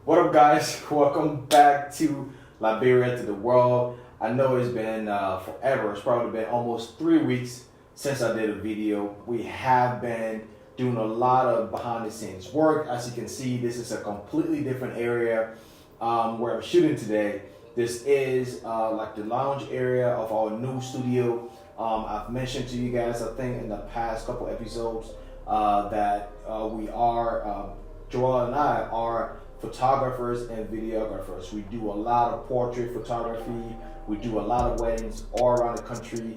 What up, guys? Welcome back to Liberia to the world. I know it's been forever. It's probably been almost 3 weeks since I did a video. We have been doing a lot of behind the scenes work. As you can see, this is a completely different area where I'm shooting today. This is like the lounge area of our new studio. I've mentioned to you guys, I think in the past couple episodes, that we are, Joel and I are photographers and videographers. We do a lot of portrait photography. We do a lot of weddings all around the country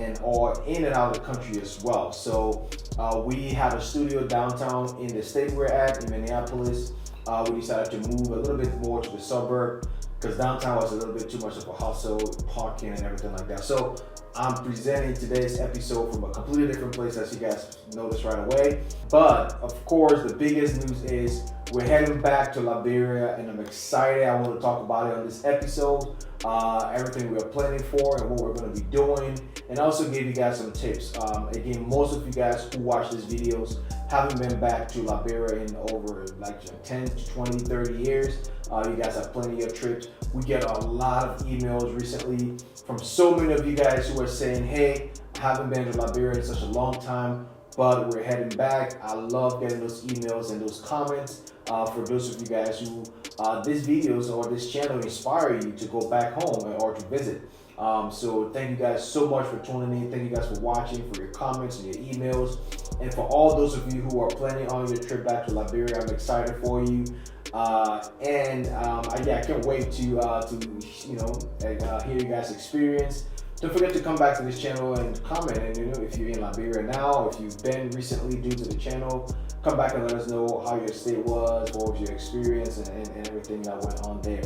and all in and out of the country as well. So we have a studio downtown in the state we're at in Minneapolis. We decided to move a little bit more to the suburb because downtown was a little bit too much of a hustle, parking and everything like that. So I'm presenting today's episode from a completely different place, as you guys noticed right away. But of course, the biggest news is we're heading back to Liberia, and I'm excited. I want to talk about it on this episode, everything we're planning for and what we're going to be doing, and also give you guys some tips. Again, most of you guys who watch these videos haven't been back to Liberia in over like 10 to 20, 30 years. You guys have plenty of trips. We get a lot of emails recently from so many of you guys who are saying, hey, I haven't been to Liberia in such a long time, but we're heading back. I love getting those emails and those comments. For those of you guys who these videos or this channel inspire you to go back home or to visit. So thank you guys so much for tuning in. Thank you guys for watching, for your comments and your emails. And for all those of you who are planning on your trip back to Liberia, I'm excited for you. I can't wait to hear you guys' experience. Don't forget to come back to this channel and comment. And if you're in Liberia now, or if you've been recently due to the channel, come back and let us know how your stay was, what was your experience, and everything that went on there.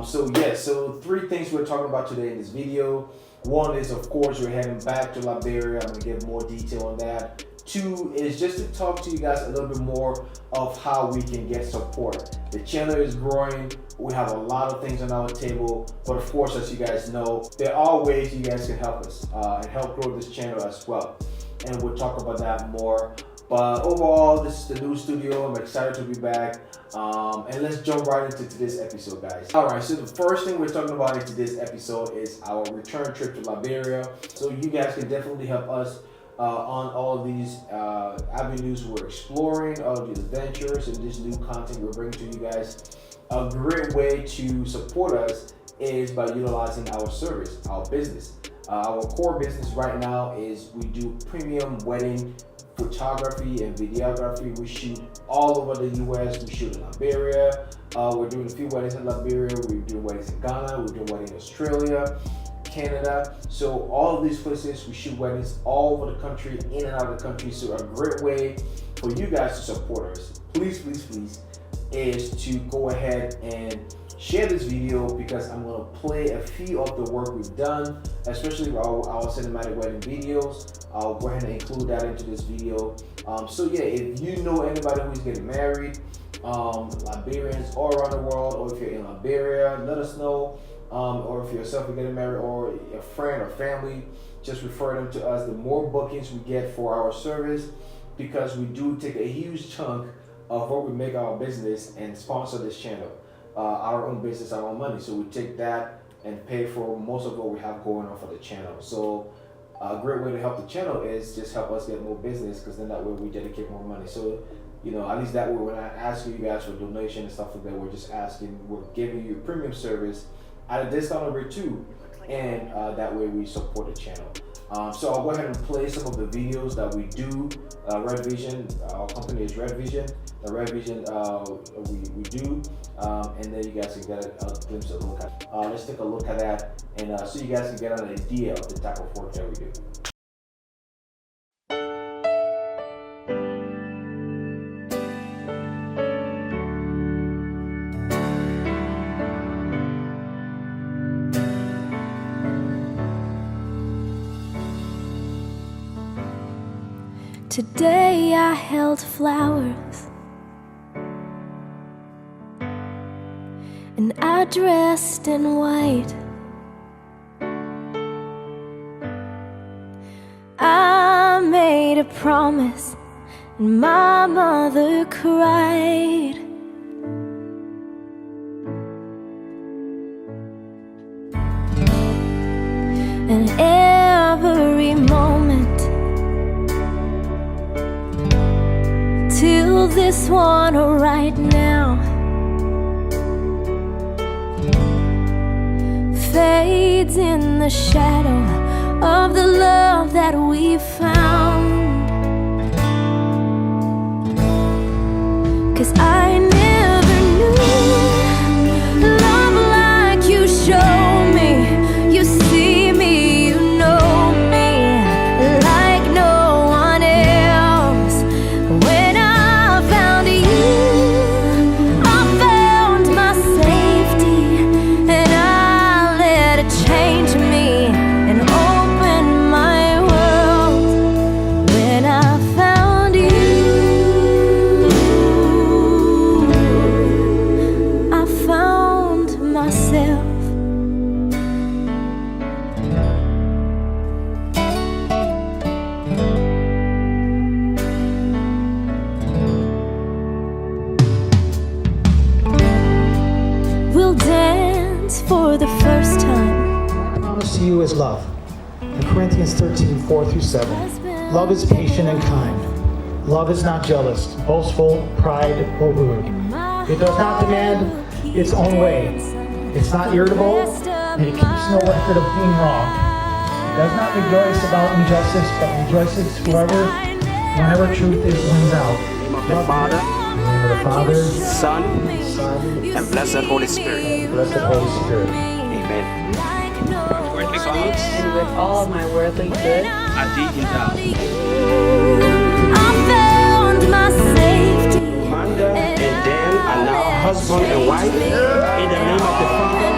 So 3 things we're talking about today in this video. One is, of course, we're heading back to Liberia. I'm going to give more detail on that. 2 is just to talk to you guys a little bit more of how we can get support. The channel is growing. We have a lot of things on our table, but of course, as you guys know, there are ways you guys can help us and help grow this channel as well. And we'll talk about that more. But overall, this is the new studio. I'm excited to be back. And let's jump right into today's episode, guys. All right, so the first thing we're talking about in today's episode is our return trip to Liberia. So you guys can definitely help us on all of these avenues we're exploring, all of these adventures and this new content we're bringing to you guys. A great way to support us is by utilizing our service, our business. Our core business right now is we do premium wedding photography and videography. We shoot all over the US. We shoot in Liberia. We're doing a few weddings in Liberia. We're doing weddings in Ghana. We're doing weddings in Australia, Canada. So all of these places, we shoot weddings all over the country, in and out of the country. So a great way for you guys to support us, please, is to go ahead and share this video, because I'm going to play a few of the work we've done, especially our cinematic wedding videos. I'll go ahead and include that into this video. If you know anybody who's getting married, Liberians all around the world, or if you're in Liberia, let us know. Or if yourself are getting married, or a friend or family, just refer them to us. The more bookings we get for our service, because we do take a huge chunk of what we make our business and sponsor this channel, our own business, our own money. So we take that and pay for most of what we have going on for the channel. So a great way to help the channel is just help us get more business, because then that way we dedicate more money. So at least that way, we're not asking you guys for donation and stuff like that. We're just we're giving you premium service at a discounted rate too, and that way we support the channel. So I'll go ahead and play some of the videos that we do. Red Vision, our company is Red Vision. The Red Vision we do, and then you guys can get a glimpse of a look at. Let's take a look at that, and so you guys can get an idea of the type of work that we do. Today I held flowers and I dressed in white. I made a promise and my mother cried. this one right now. Fades in the shadow of the love that we found. 'Cause I never knew love like you show me. You see me, you know me like no one else. When I found you, I found my safety, and I let it change me and open my world. When I found you, I found myself. We'll dance for the first time. What I promise to you is love. In Corinthians 13:4-7. Love is patient and kind. Love is not jealous, boastful, pride, or rude. It does not demand its own way. It's not irritable, and it keeps no record of being wrong. It does not rejoice about injustice, but rejoices whenever truth wins out. The Father, In the name of the Father, Son, Son, and blessed Holy Spirit. and blessed Holy Spirit. Amen. Worldly thoughts and with all my worldly goods, are deep in doubt. I found my safety. Amanda and Dan are now husband and wife in the name of the Father,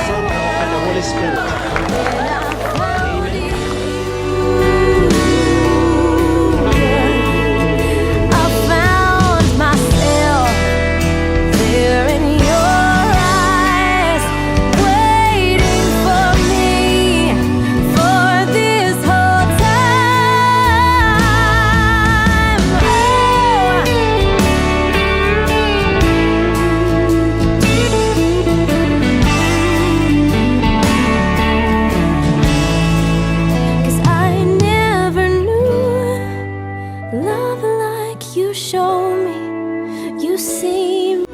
Son, and the Holy Spirit. I found myself there in your eyes, waiting for me for this whole time. Cause I never knew love like you show me. You see me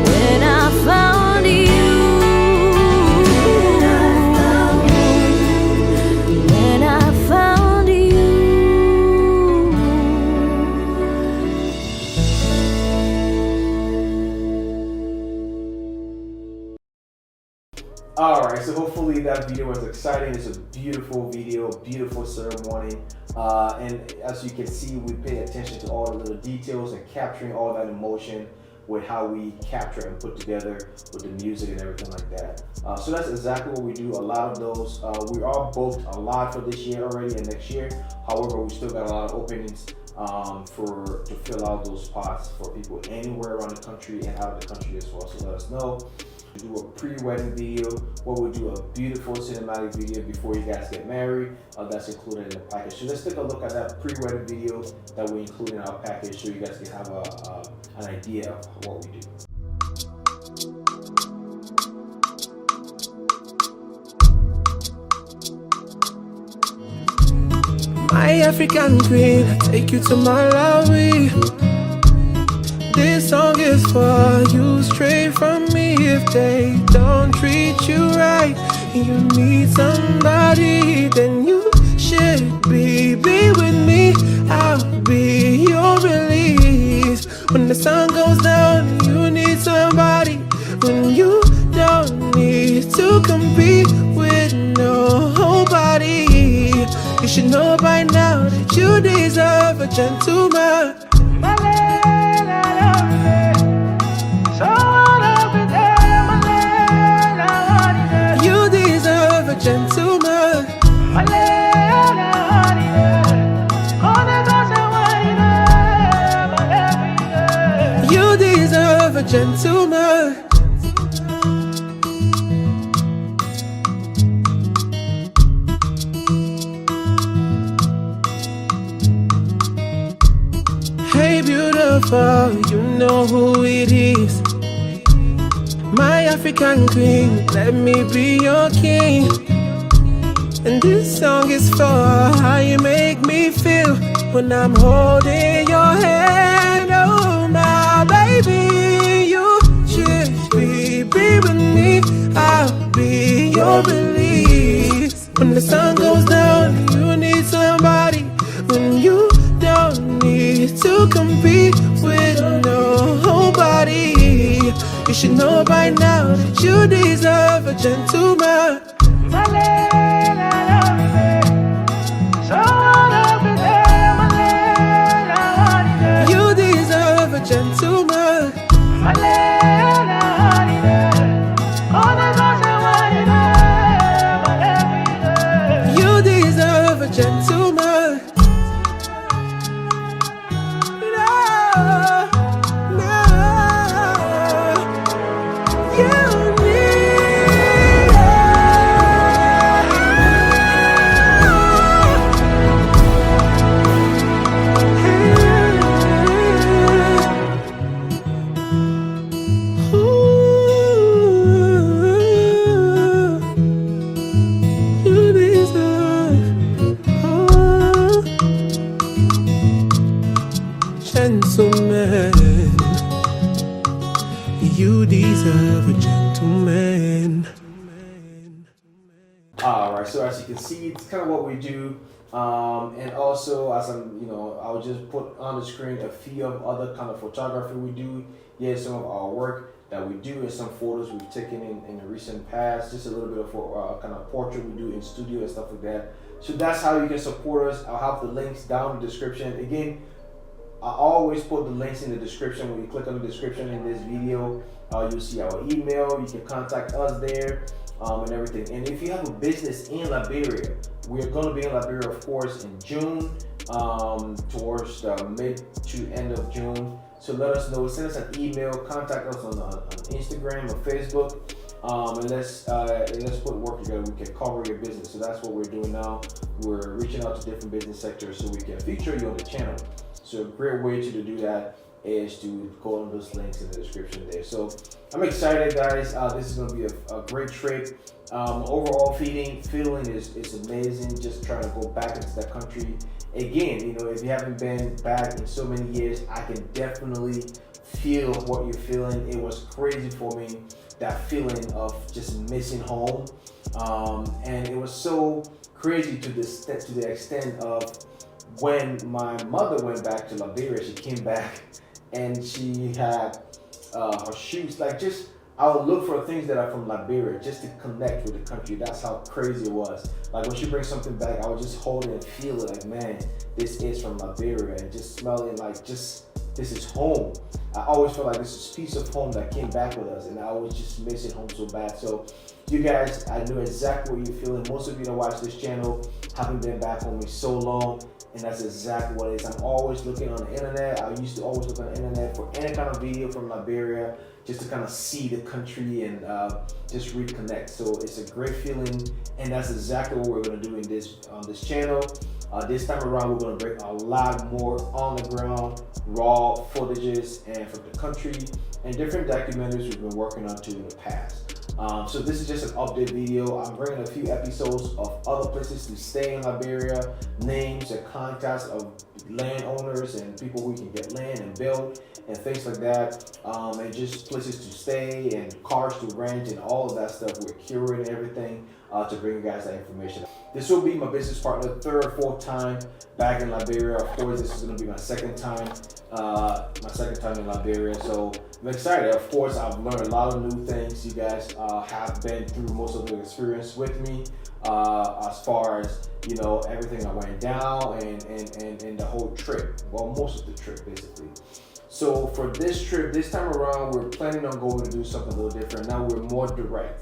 when I found you. When I found you. Alright, so hopefully that video was exciting. It's a beautiful video, beautiful ceremony. And as you can see, we pay attention to all the little details and capturing all that emotion with how we capture and put together with the music and everything like that. So that's exactly what we do. A lot of those. We are booked a lot for this year already and next year. However, we still got a lot of openings to fill out those spots for people anywhere around the country and out of the country as well. So let us know. We do a pre-wedding video where we do a beautiful cinematic video before you guys get married. That's included in the package. So let's take a look at that pre-wedding video that we include in our package so you guys can have an idea of what we do. My African queen, I take you to Malawi. This song is for you, straight from me. If they don't treat you right and you need somebody, then you should be with me. I'll be your release. When the sun goes down, you need somebody. When you don't need to compete with nobody, you should know by now that you deserve a gentleman. You deserve a gentleman. You deserve a gentleman. Hey beautiful, you know who it is. My African queen, let me be your king. And this song is for how you make me feel when I'm holding your hand. Oh my baby, you should be with me. I'll be your release. When the sun goes down, you need somebody. When you don't need to compete with nobody. You should know by now that you deserve a gentleman. You deserve a gentleman. You deserve a gentleman. Gentleman, you deserve a gentleman. Alright, so as you can see, it's kind of what we do. And also, as I'll just put on the screen a few of other kind of photography we do. Here's some of our work that we do and some photos we've taken in the recent past. Just a little bit of kind of portrait we do in studio and stuff like that. So that's how you can support us. I'll have the links down in the description. Again, I always put the links in the description. When you click on the description in this video, you'll see our email. You can contact us there and everything. And if you have a business in Liberia, we're going to be in Liberia, of course, in June, towards mid to end of June. So let us know. Send us an email. Contact us on Instagram or Facebook. And let's put work together. We can cover your business. So that's what we're doing now. We're reaching out to different business sectors so we can feature you on the channel. So a great way to do that is to go on those links in the description there. So I'm excited, guys. This is going to be a great trip. Overall feeling is amazing. Just trying to go back into that country again. If you haven't been back in so many years, I can definitely feel what you're feeling. It was crazy for me, that feeling of just missing home, and it was so crazy to the extent of when my mother went back to Liberia. She came back and she had her shoes, I would look for things that are from Liberia just to connect with the country. That's how crazy it was. Like when she brings something back, I would just hold it and feel it like, man, this is from Liberia, and just smell it like this is home. I always felt like this is a piece of home that came back with us, and I was just missing home so bad. So you guys, I know exactly what you're feeling. Most of you that watch this channel haven't been back home in so long, and that's exactly what it is. I'm always looking on the internet. I used to always look on the internet for any kind of video from Liberia, just to kind of see the country and just reconnect. So it's a great feeling, and that's exactly what we're going to do on this channel. This time around, we're going to bring a lot more on the ground, raw footages and from the country, and different documentaries we've been working on too in the past. So this is just an update video. I'm bringing a few episodes of other places to stay in Liberia, names and contacts of landowners and people who can get land and build and things like that, and just places to stay and cars to rent and all of that stuff. We're curating everything to bring you guys that information. This will be my business partner, third or fourth time back in Liberia. Of course, this is going to be my second time in Liberia. So I'm excited. Of course, I've learned a lot of new things. You guys have been through most of the experience with me, as far as everything that went down and the whole trip. Well, most of the trip basically. So for this trip, this time around, we're planning on going to do something a little different. Now we're more direct.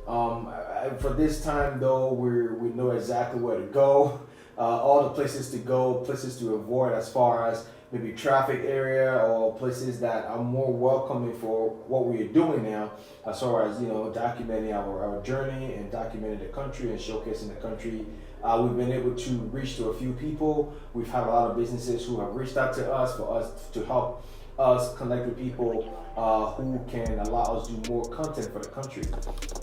For this time though, we know exactly where to go, all the places to go, places to avoid as far as maybe traffic area or places that are more welcoming for what we are doing now, as far as documenting our journey and documenting the country and showcasing the country. We've been able to reach to a few people. We've had a lot of businesses who have reached out to us for us to help us connect with people who can allow us to do more content for the country.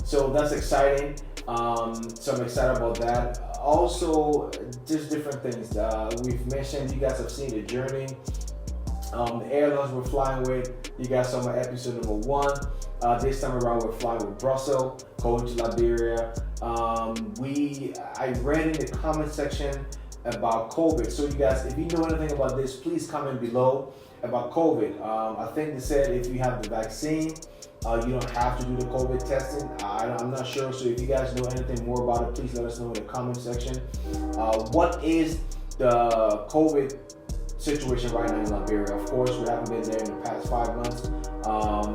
So that's exciting. So I'm excited about that. Also, just different things. We've mentioned, you guys have seen the journey. The airlines we're flying with. You guys saw my episode number 1. This time around, we're flying with Brussels, going to Liberia. I read in the comment section about COVID. So you guys, if you know anything about this, please comment below about COVID. I think they said if you have the vaccine, you don't have to do the COVID testing. I'm not sure. So if you guys know anything more about it, please let us know in the comment section. What is the COVID situation right now in Liberia? Of course, we haven't been there in the past 5 months,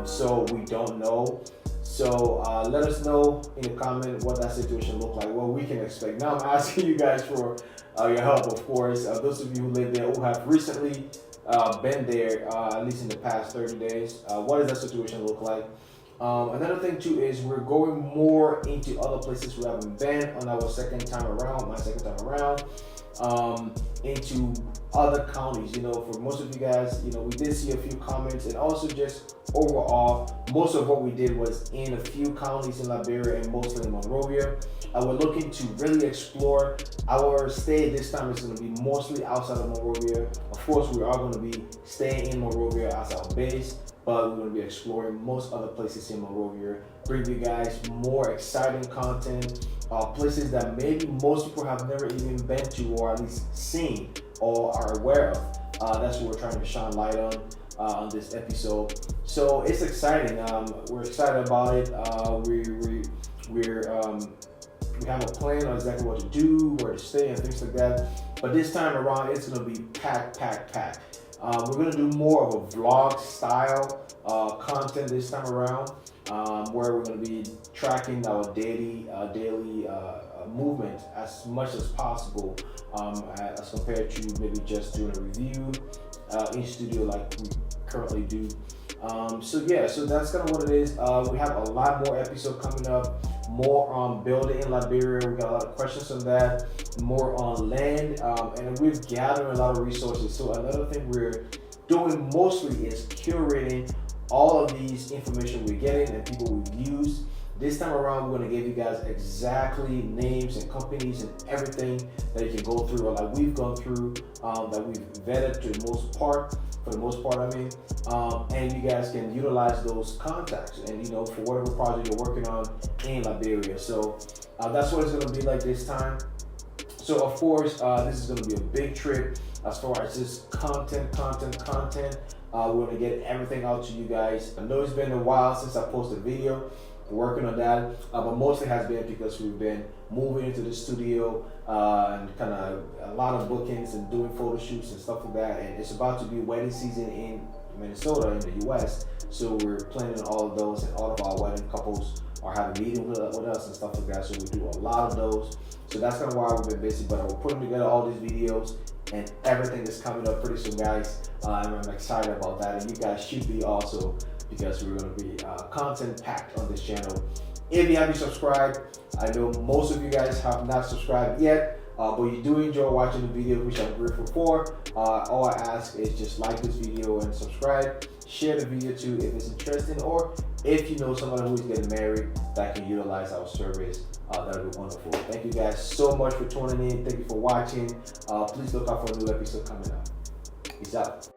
so we don't know. So let us know in the comment what that situation look like, what we can expect. Now I'm asking you guys for your help, of course. Those of you who live there, who have recently been there, at least in the past 30 days, what does that situation look like? Another thing too is we're going more into other places we haven't been on our second time around, into other counties. You know, for most of you guys, you know, we did see a few comments, and also just overall, most of what we did was in a few counties in Liberia and mostly in Monrovia. We're looking to really explore. Our stay this time is going to be mostly outside of Monrovia. Of course, we are going to be staying in Monrovia as our base, but we're going to be exploring most other places in Monrovia, bring you guys more exciting content, places that maybe most people have never even been to, or at least seen or are aware of. That's what we're trying to shine light on this episode. So it's exciting. We're excited about it. We have a plan on exactly what to do, where to stay, and things like that. But this time around, it's going to be packed. We're going to do more of a vlog style content this time around, where we're going to be tracking our daily movement as much as possible, as compared to maybe just doing a review in studio like we currently do. So that's kind of what it is. We have a lot more episodes coming up, more on building in Liberia. We got a lot of questions on that, more on land, and we've gathered a lot of resources. So another thing we're doing mostly is curating all of these information we're getting and people we've used. This time around, we're going to give you guys exactly names and companies and everything that you can go through, or like we've gone through, that we've vetted for the most part, and you guys can utilize those contacts and, you know, for whatever project you're working on in Liberia. So that's what it's going to be like this time. So of course, this is going to be a big trip as far as just content. We're going to get everything out to you guys. I know it's been a while since I posted a video. Working on that, but mostly has been because we've been moving into the studio and kind of a lot of bookings and doing photo shoots and stuff like that. And it's about to be wedding season in Minnesota, in the US, so we're planning all of those, and all of our wedding couples are having meetings with us and stuff like that. So we do a lot of those. So that's kind of why we've been busy. But we're putting together all these videos, and everything is coming up pretty soon, guys. And I'm excited about that, and you guys should be also, because we're going to be content packed on this channel. If you haven't subscribed, I know most of you guys have not subscribed yet, but you do enjoy watching the video, which I'm grateful for. All I ask is just like this video and subscribe. Share the video too if it's interesting, or if you know someone who is getting married that can utilize our service, that would be wonderful. Thank you guys so much for tuning in. Thank you for watching. Please look out for a new episode coming up. Peace out.